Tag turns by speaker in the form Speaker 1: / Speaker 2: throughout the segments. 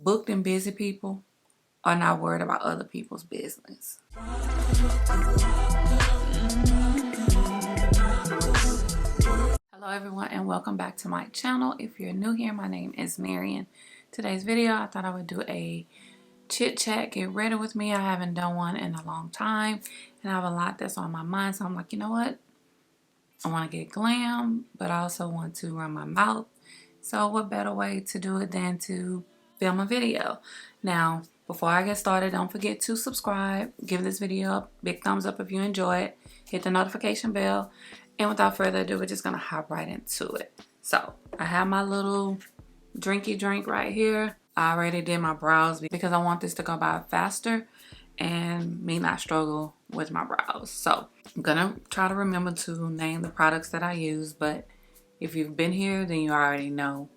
Speaker 1: booked and busy people are not worried about other people's business. Hello everyone and welcome back to my channel. If you're new here, my name is Marian. Today's video, I thought I would do a chit chat, get ready with me. I haven't done one in a long time and I have a lot that's on my mind, so I'm like, you know what? I want to get glam, but I also want to run my mouth. So what better way to do it than to film a video? Now, before I get started, don't forget to subscribe, give this video a big thumbs up if you enjoy it, hit the notification bell, and without further ado, we're just gonna hop right into it. So I have my little drinky drink right here. I already did my brows because I want this to go by faster and me not struggle with my brows. So I'm gonna try to remember to name the products that I use, but if you've been here, then you already know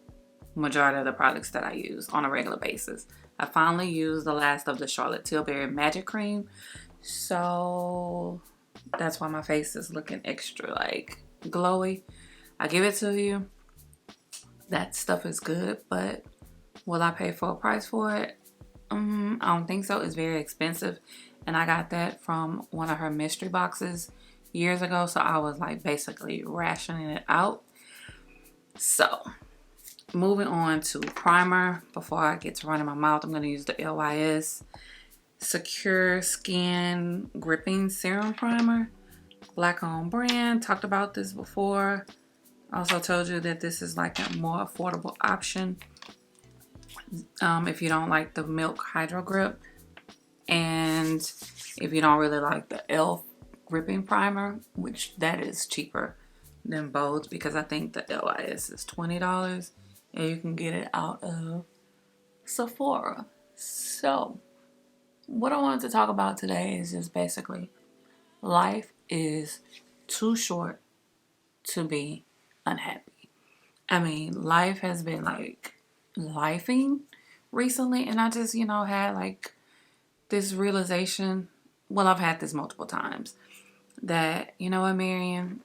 Speaker 1: majority of the products that I use on a regular basis. I finally used the last of the Charlotte Tilbury Magic Cream, so that's why my face is looking extra like glowy. I give it to you. That stuff is good, but will I pay full price for it? I don't think so. It's very expensive, and I got that from one of her mystery boxes years ago, so I was like basically rationing it out. So moving on to primer. Before I get to running my mouth, I'm going to use the LYS Secure Skin Gripping Serum Primer. Black owned brand. Talked about this before. Also told you that this is like a more affordable option if you don't like the Milk Hydro Grip, and if you don't really like the e.l.f. Gripping Primer, which that is cheaper than both because I think the LYS is $20 and you can get it out of Sephora. So what I wanted to talk about today is just basically life is too short to be unhappy. I mean, life has been like lifing recently, and I just, had like this realization. Well, I've had this multiple times that, you know what, Marian,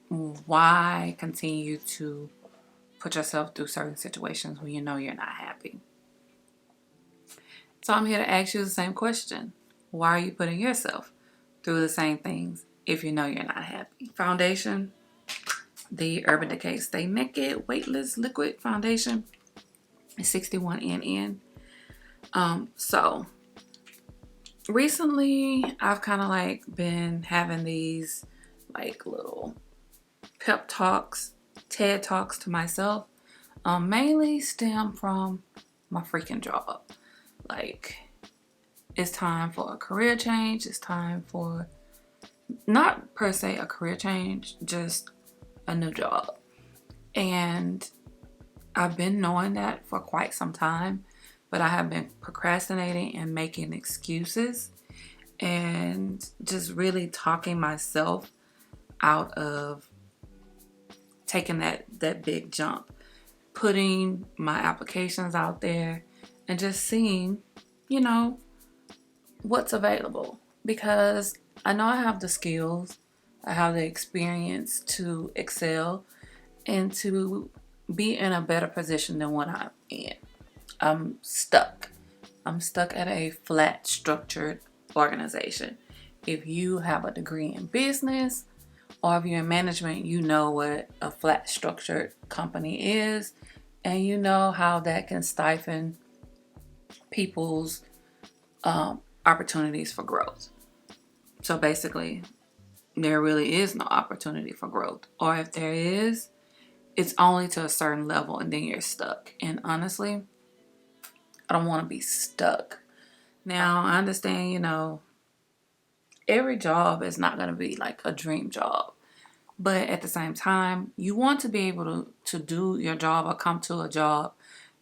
Speaker 1: why continue to put yourself through certain situations when you know you're not happy? So I'm here to ask you the same question. Why are you putting yourself through the same things if you know you're not happy? Foundation, the Urban Decay Stay Naked Weightless Liquid Foundation is 61 NN. So recently I've kind of like been having these like little pep talks, TED talks to myself, mainly stem from my freaking job. Like, it's time for a career change. It's time for, not per se a career change, just a new job. And I've been knowing that for quite some time, but I have been procrastinating and making excuses and just really talking myself out of taking that big jump, putting my applications out there and just seeing, what's available, because I know I have the skills, I have the experience to excel and to be in a better position than what I'm in. I'm stuck at a flat structured organization. If you have a degree in business or if you're in management, you know what a flat structured company is, and you know how that can stifle people's opportunities for growth. So basically, there really is no opportunity for growth, or if there is, it's only to a certain level and then you're stuck. And honestly, I don't want to be stuck. Now, I understand, every job is not going to be like a dream job. But at the same time, you want to be able to do your job or come to a job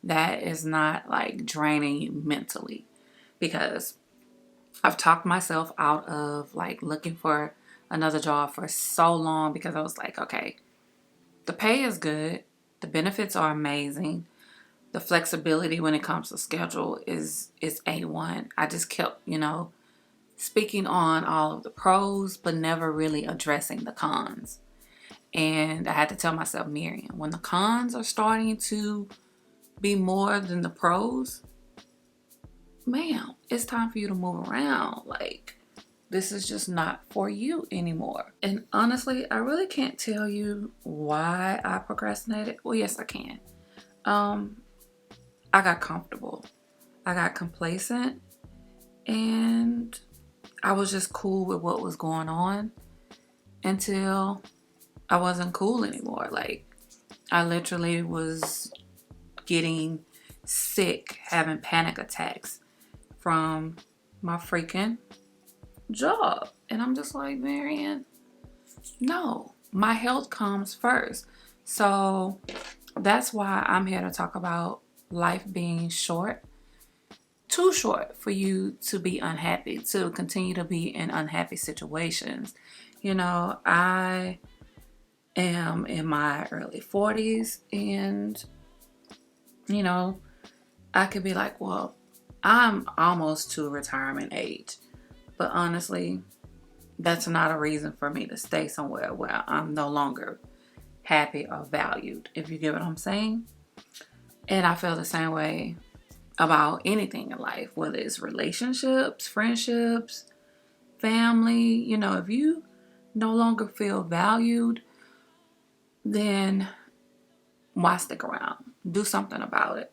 Speaker 1: that is not like draining you mentally. Because I've talked myself out of like looking for another job for so long because I was like, okay, the pay is good. The benefits are amazing. The flexibility when it comes to schedule is A1. I just kept, speaking on all of the pros, but never really addressing the cons. And I had to tell myself, Miriam, when the cons are starting to be more than the pros, ma'am, it's time for you to move around. Like, this is just not for you anymore. And honestly, I really can't tell you why I procrastinated. Well, yes, I can. I got comfortable. I got complacent, and I was just cool with what was going on until I wasn't cool anymore. Like, I literally was getting sick, having panic attacks from my freaking job. And I'm just like, Marian, no, my health comes first. So that's why I'm here to talk about life being short. Too short for you to be unhappy, to continue to be in unhappy situations. You know, I am in my early 40s, and, you know, I could be like, well, I'm almost to retirement age. But honestly, that's not a reason for me to stay somewhere where I'm no longer happy or valued, if you get what I'm saying. And I feel the same way about anything in life, whether it's relationships, friendships, family. You know, if you no longer feel valued, then why stick around? Do something about it.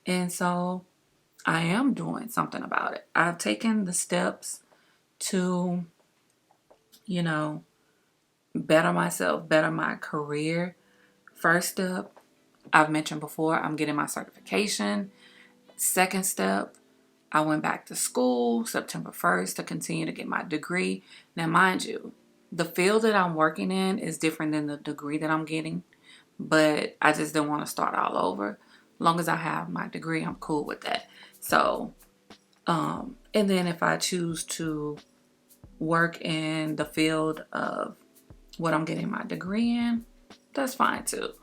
Speaker 1: And so I am doing something about it. I've taken the steps to, you know, better myself, better my career. First step, I've mentioned before, I'm getting my certification. Second step, I went back to school September 1st to continue to get my degree. Now, mind you, the field that I'm working in is different than the degree that I'm getting, but I just didn't want to start all over. As long as I have my degree, I'm cool with that. So, and then if I choose to work in the field of what I'm getting my degree in, that's fine too.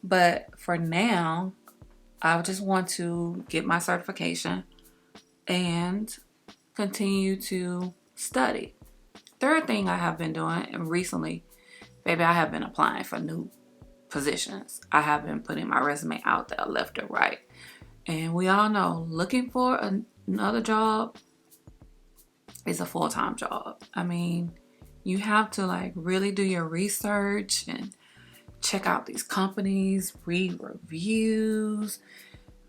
Speaker 1: But for now, I just want to get my certification and continue to study. Third thing I have been doing, and recently, baby, I have been applying for new positions. I have been putting my resume out there left and right. And we all know looking for another job is a full-time job. I mean, you have to like really do your research and check out these companies, read reviews,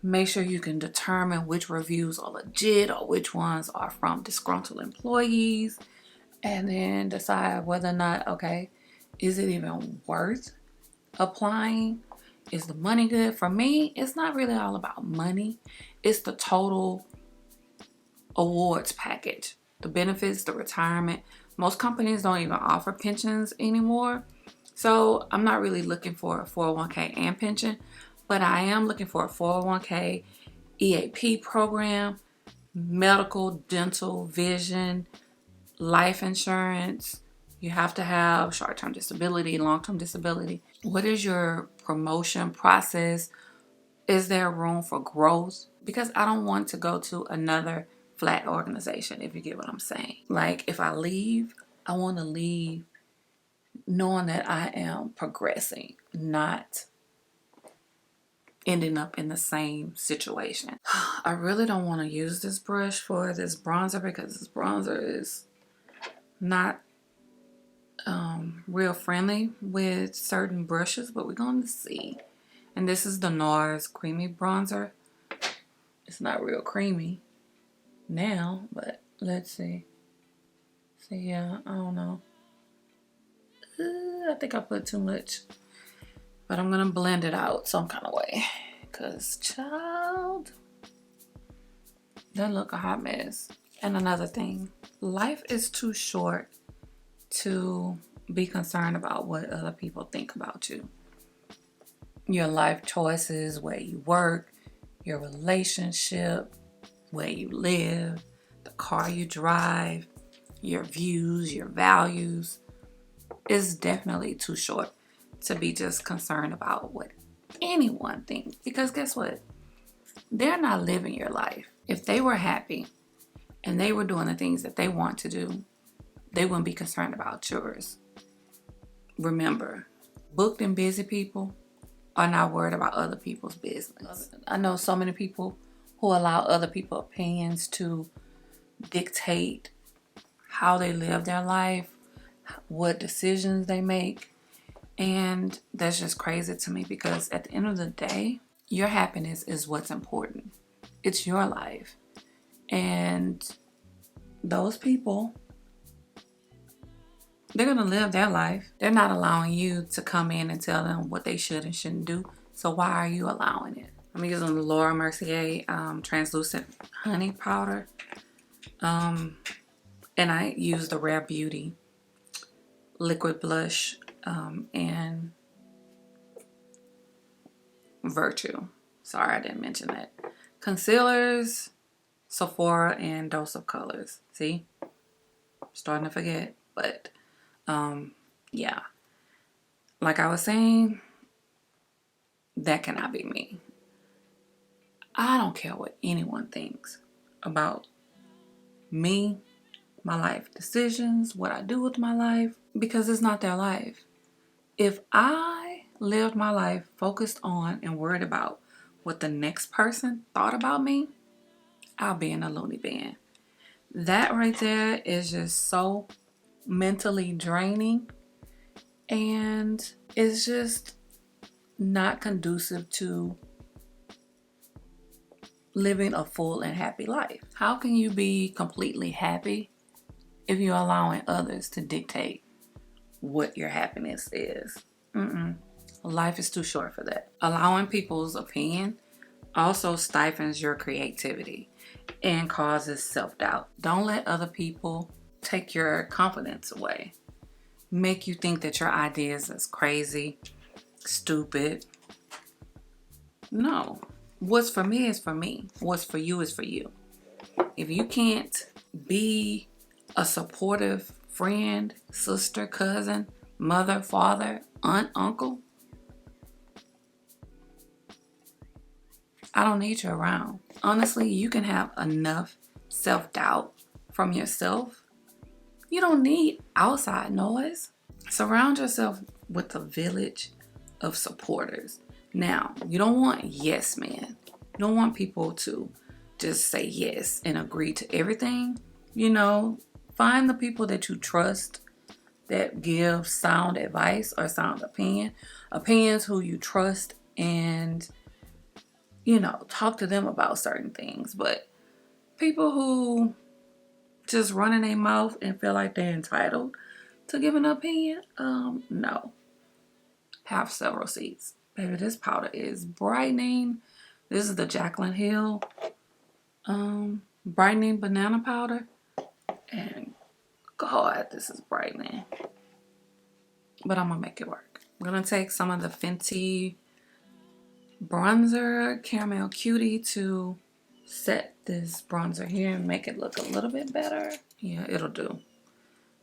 Speaker 1: make sure you can determine which reviews are legit or which ones are from disgruntled employees, and then decide whether or not, okay, is it even worth applying? Is the money good? For me, it's not really all about money. It's the total awards package, the benefits, the retirement. Most companies don't even offer pensions anymore. So I'm not really looking for a 401k and pension, but I am looking for a 401k, EAP program, medical, dental, vision, life insurance. You have to have short-term disability, long-term disability. What is your promotion process? Is there room for growth? Because I don't want to go to another flat organization, if you get what I'm saying. Like, if I leave, I want to leave knowing that I am progressing, not ending up in the same situation. I really don't want to use this brush for this bronzer because this bronzer is not real friendly with certain brushes, but we're going to see. And this is the NARS Creamy Bronzer. It's not real creamy now, but let's see. So yeah, I don't know. I think I put too much, but I'm gonna blend it out some kind of way, cause child, that look a hot mess. And another thing, life is too short to be concerned about what other people think about you. Your life choices, where you work, your relationship, where you live, the car you drive, your views, your values, is definitely too short to be just concerned about what anyone thinks. Because guess what? They're not living your life. If they were happy and they were doing the things that they want to do, they wouldn't be concerned about yours. Remember, booked and busy people are not worried about other people's business. I know so many people who allow other people's opinions to dictate how they live their life, what decisions they make. And that's just crazy to me, because at the end of the day, your happiness is what's important. It's your life. And those people, they're going to live their life. They're not allowing you to come in and tell them what they should and shouldn't do. So why are you allowing it? I'm using the Laura Mercier translucent honey powder. And I use the Rare Beauty liquid blush and Virtue. Sorry, I didn't mention that. Concealers, Sephora, and Dose of Colors. See? Starting to forget. But, yeah. Like I was saying, that cannot be me. I don't care what anyone thinks about me, my life decisions, what I do with my life, because it's not their life. If I lived my life focused on and worried about what the next person thought about me, I'll be in a loony bin. That right there is just so mentally draining, and it's just not conducive to living a full and happy life. How can you be completely happy if you're allowing others to dictate what your happiness is? Life is too short for that. Allowing people's opinion also stifles your creativity and causes self-doubt. Don't let other people take your confidence away, make you think that your ideas is crazy, stupid. No. What's for me is for me. What's for you is for you. If you can't be a supportive friend, sister, cousin, mother, father, aunt, uncle, I don't need you around. Honestly, you can have enough self-doubt from yourself. You don't need outside noise. Surround yourself with a village of supporters. Now, you don't want yes men. You don't want people to just say yes and agree to everything. You know, find the people that you trust that give sound advice or sound opinions who you trust, and, you know, talk to them about certain things. But people who just run in their mouth and feel like they're entitled to give an opinion, no. Have several seats. Baby, this powder is brightening. This is the Jaclyn Hill brightening banana powder. And God, this is brightening. But I'm going to make it work. I'm going to take some of the Fenty bronzer, Caramel Cutie, to set this bronzer here and make it look a little bit better. Yeah, it'll do.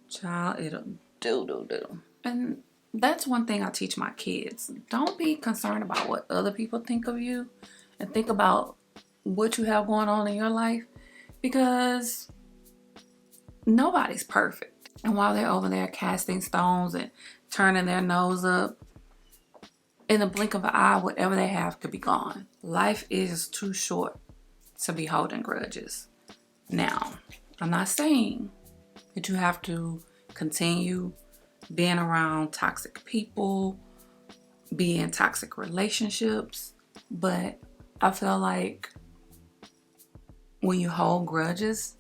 Speaker 1: Child, it'll do. And that's one thing I teach my kids. Don't be concerned about what other people think of you, and think about what you have going on in your life, because nobody's perfect. And while they're over there casting stones and turning their nose up, in the blink of an eye, whatever they have could be gone. Life is too short to be holding grudges. Now, I'm not saying that you have to continue being around toxic people, be in toxic relationships, but I feel like when you hold grudges,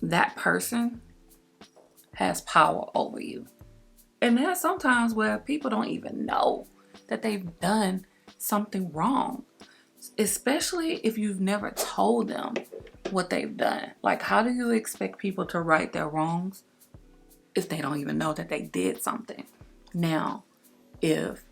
Speaker 1: that person has power over you. And there's sometimes where people don't even know that they've done something wrong, especially if you've never told them what they've done. Like, how do you expect people to right their wrongs if they don't even know that they did something? Now, if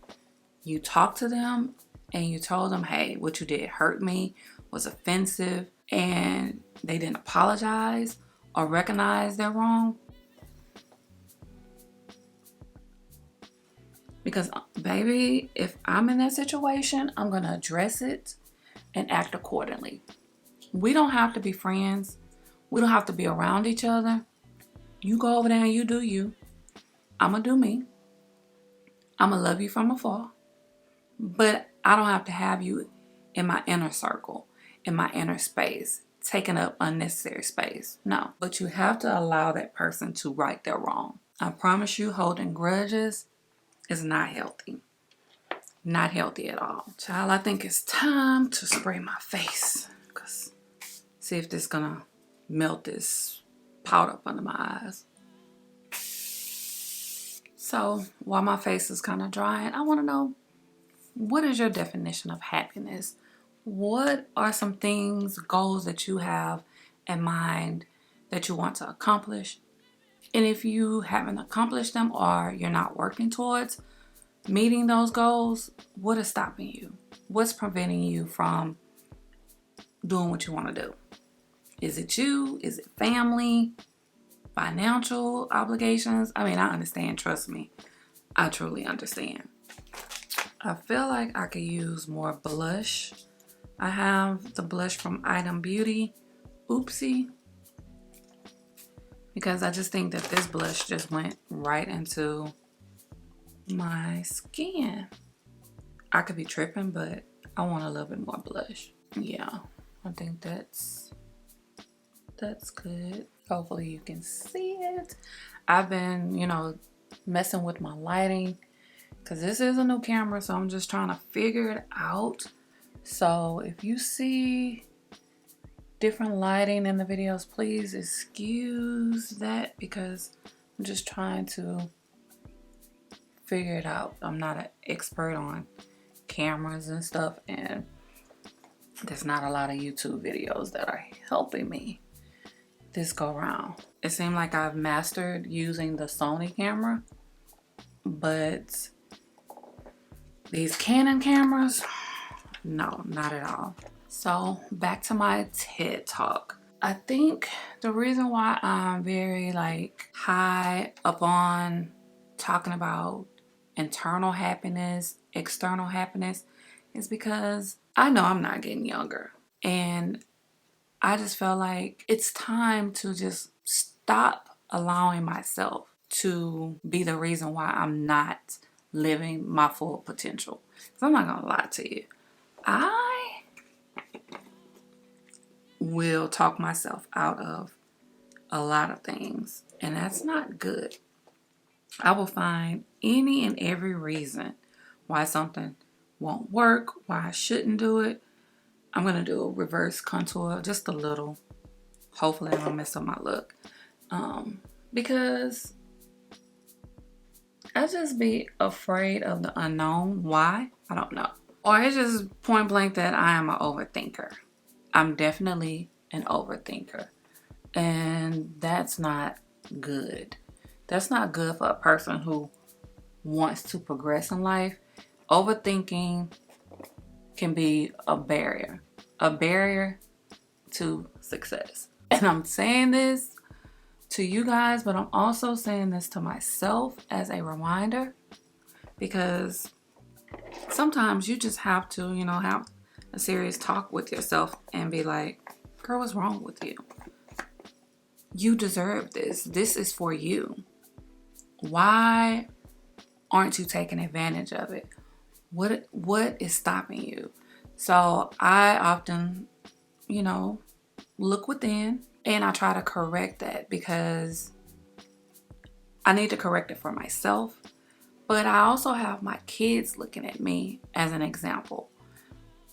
Speaker 1: you talk to them and you told them, hey, what you did hurt me, was offensive, and they didn't apologize or recognize their wrong, because, baby, if I'm in that situation, I'm going to address it and act accordingly. We don't have to be friends. We don't have to be around each other. You go over there and you do you. I'm going to do me. I'm going to love you from afar. But I don't have to have you in my inner circle. in my inner space, taking up unnecessary space. No, but you have to allow that person to right their wrong. I promise you, holding grudges is not healthy. Not healthy at all. Child, I think it's time to spray my face. Cause see if this gonna melt this powder up under my eyes. So while my face is kind of drying, I want to know, what is your definition of happiness? What are some things, goals that you have in mind that you want to accomplish? And if you haven't accomplished them or you're not working towards meeting those goals, what is stopping you? What's preventing you from doing what you want to do? Is it you? Is it family? Financial obligations? I mean, I understand. Trust me. I truly understand. I feel like I could use more blush. I have the blush from Item Beauty, Oopsie. Because I just think that this blush just went right into my skin. I could be tripping, but I want a little bit more blush. Yeah, I think that's good. Hopefully you can see it. I've been, messing with my lighting because this is a new camera, so I'm just trying to figure it out. So if you see different lighting in the videos, please excuse that because I'm just trying to figure it out. I'm not an expert on cameras and stuff, and there's not a lot of YouTube videos that are helping me this go around. It seemed like I've mastered using the Sony camera, but these Canon cameras, no, not at all. So back to my TED Talk. I think the reason why I'm very high up on talking about internal happiness, external happiness, is because I know I'm not getting younger. And I just felt like it's time to just stop allowing myself to be the reason why I'm not living my full potential. So I'm not gonna lie to you. I will talk myself out of a lot of things, and that's not good. I will find any and every reason why something won't work, why I shouldn't do it. I'm going to do a reverse contour, just a little. Hopefully I don't mess up my look. Because I just be afraid of the unknown. Why? I don't know. Or it's just point blank that I am an overthinker. I'm definitely an overthinker. And that's not good. That's not good for a person who wants to progress in life. Overthinking can be a barrier to success. And I'm saying this to you guys, but I'm also saying this to myself as a reminder, because sometimes you just have to, have a serious talk with yourself and be like, girl, what's wrong with you? You deserve this. This is for you. Why aren't you taking advantage of it? What is stopping you? So I often, look within and I try to correct that, because I need to correct it for myself. But I also have my kids looking at me as an example.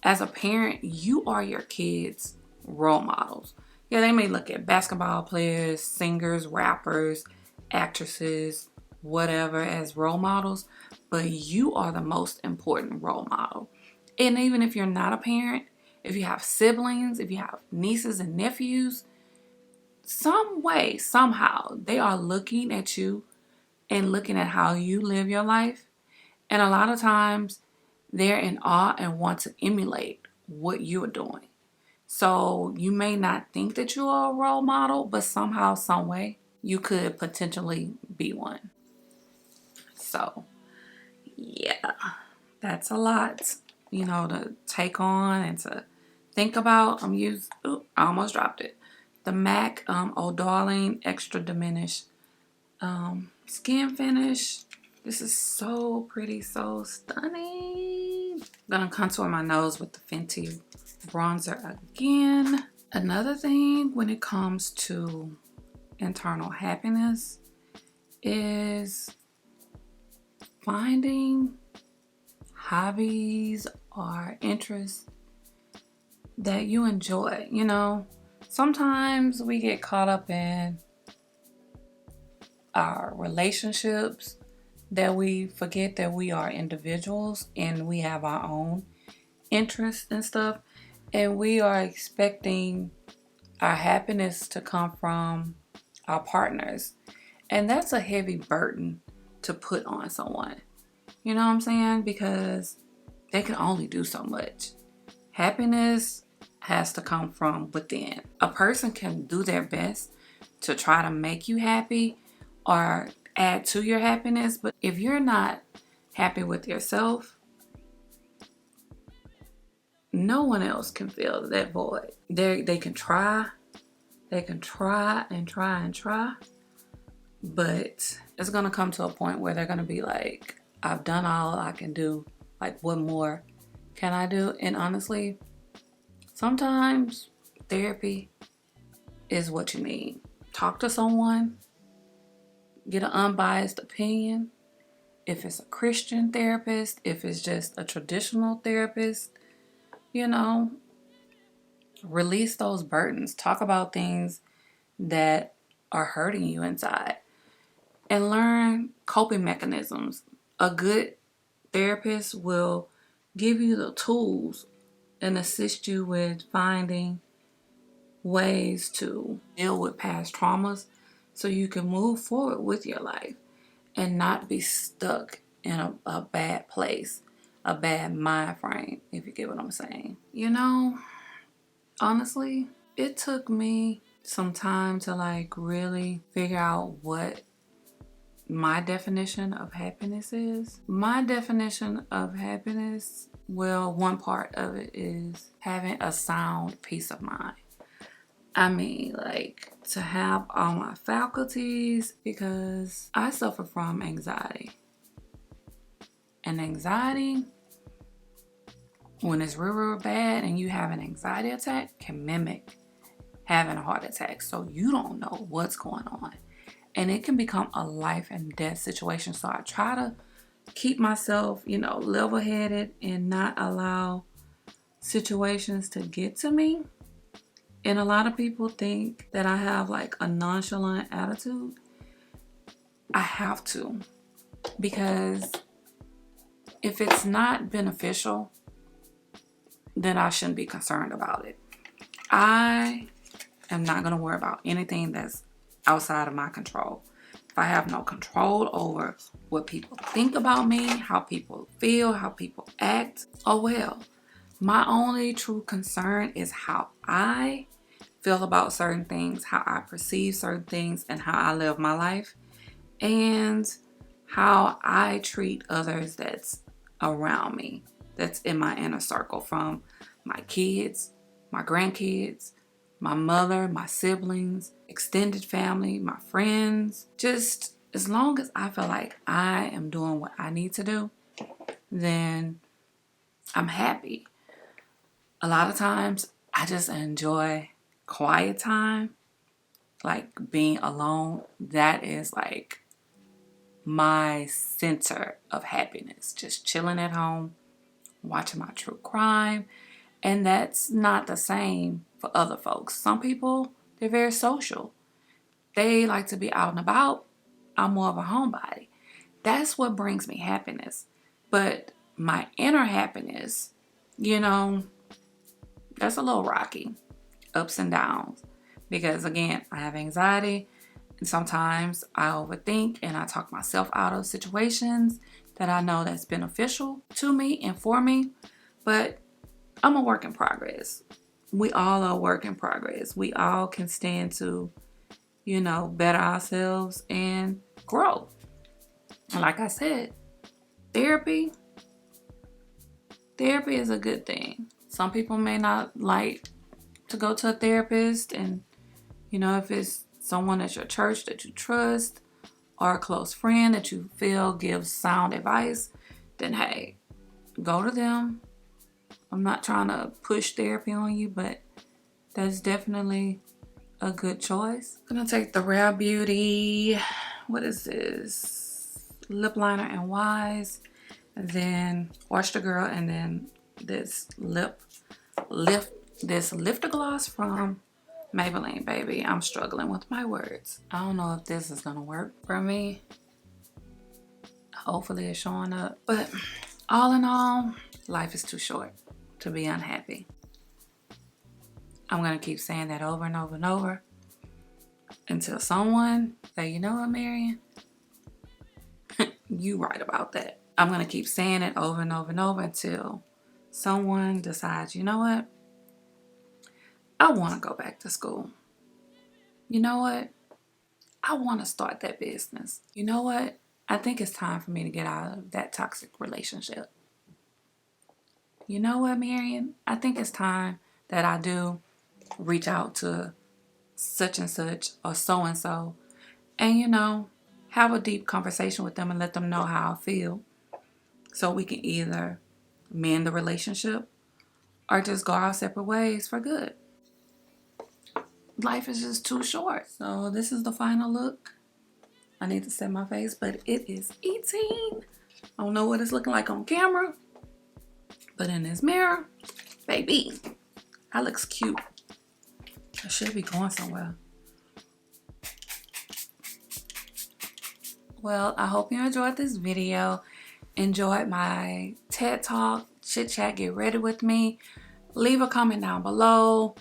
Speaker 1: As a parent, you are your kids' role models. Yeah, they may look at basketball players, singers, rappers, actresses, whatever as role models, but you are the most important role model. And even if you're not a parent, if you have siblings, if you have nieces and nephews, some way, somehow, they are looking at you and looking at how you live your life. And a lot of times they're in awe and want to emulate what you're doing. So you may not think that you are a role model, but somehow, some way, you could potentially be one. So, yeah, that's a lot, to take on and to think about. I almost dropped it. The MAC Oh Darling Extra Diminished Skin Finish. This is so pretty, so stunning. I'm gonna contour my nose with the Fenty bronzer again. Another thing when it comes to internal happiness is finding hobbies or interests that you enjoy. You know, sometimes we get caught up in our relationships that we forget that we are individuals and we have our own interests and stuff, and we are expecting our happiness to come from our partners, and that's a heavy burden to put on someone. You know what I'm saying? Because they can only do so much. Happiness has to come from within. A person can do their best to try to make you happy or add to your happiness, but if you're not happy with yourself, no one else can fill that void. They can try and try, but it's gonna come to a point where they're gonna be like, I've done all I can do. Like, what more can I do? And honestly, sometimes therapy is what you need. Talk to someone, get an unbiased opinion. If it's a Christian therapist, if it's just a traditional therapist, you know, release those burdens. Talk about things that are hurting you inside and learn coping mechanisms. A good therapist will give you the tools and assist you with finding ways to deal with past traumas so you can move forward with your life and not be stuck in a bad place, a bad mind frame, if you get what I'm saying. You know, honestly, it took me some time to like really figure out what my definition of happiness is. My definition of happiness, well, one part of it is having a sound peace of mind. I mean, like, to have all my faculties, because I suffer from anxiety. And anxiety, when it's real bad and you have an anxiety attack, can mimic having a heart attack. So you don't know what's going on. And it can become a life and death situation. So I try to keep myself, you know, level-headed and not allow situations to get to me. And a lot of people think that I have like a nonchalant attitude. I have to, because if it's not beneficial, then I shouldn't be concerned about it. I am not going to worry about anything that's outside of my control. If I have no control over what people think about me, how people feel, how people act, oh well. My only true concern is how I feel about certain things, how I perceive certain things, and how I live my life, and how I treat others that's around me, that's in my inner circle, from my kids, my grandkids, my mother, my siblings, extended family, my friends. Just as long as I feel like I am doing what I need to do, then I'm happy. A lot of times I just enjoy quiet time, like being alone. That is like my center of happiness. Just chilling at home, watching my true crime. And that's not the same for other folks. Some people, they're very social. They like to be out and about. I'm more of a homebody. That's what brings me happiness. But my inner happiness, you know, that's a little rocky. Ups and downs. Because again, I have anxiety. And sometimes I overthink and I talk myself out of situations that I know that's beneficial to me and for me. But I'm a work in progress. We all are a work in progress. We all can stand to, you know, better ourselves and grow. And like I said, therapy is a good thing. Some people may not like to go to a therapist, and, you know, if it's someone at your church that you trust or a close friend that you feel gives sound advice, then hey, go to them. I'm not trying to push therapy on you, but that's definitely a good choice. I'm gonna take the Rare Beauty, what is this? Lip liner and Wise, and then Oyster Girl, and then this Lifter Gloss from Maybelline, baby. I'm struggling with my words. I don't know if this is gonna work for me. Hopefully it's showing up. But all in all, life is too short to be unhappy. I'm gonna keep saying that over and over and over until someone say, you know what, Marion? You right about that. I'm gonna keep saying it over and over and over until someone decides, you know what? I want to go back to school. You know what? I want to start that business. You know what? I think it's time for me to get out of that toxic relationship. You know what, Marion? I think it's time that I do reach out to such and such or so and so, and you know, have a deep conversation with them and let them know how I feel, so we can either mend the relationship or just go our separate ways for good. Life is just too short. So this is the final look. I need to set my face, but it is eating. I don't know what it's looking like on camera, but in this mirror, baby, that looks cute. I should be going somewhere. Well, I hope you enjoyed this video. Enjoyed my TED Talk, Chit Chat, Get Ready with me. Leave a comment down below.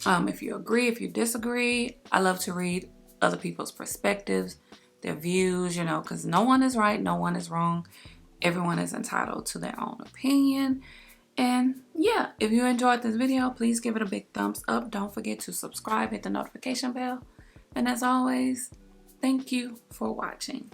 Speaker 1: If you agree, if you disagree. I love to read other people's perspectives, their views, you know, because no one is right, no one is wrong. Everyone is entitled to their own opinion. And yeah, if you enjoyed this video, please give it a big thumbs up. Don't forget to subscribe, hit the notification bell. And as always, thank you for watching.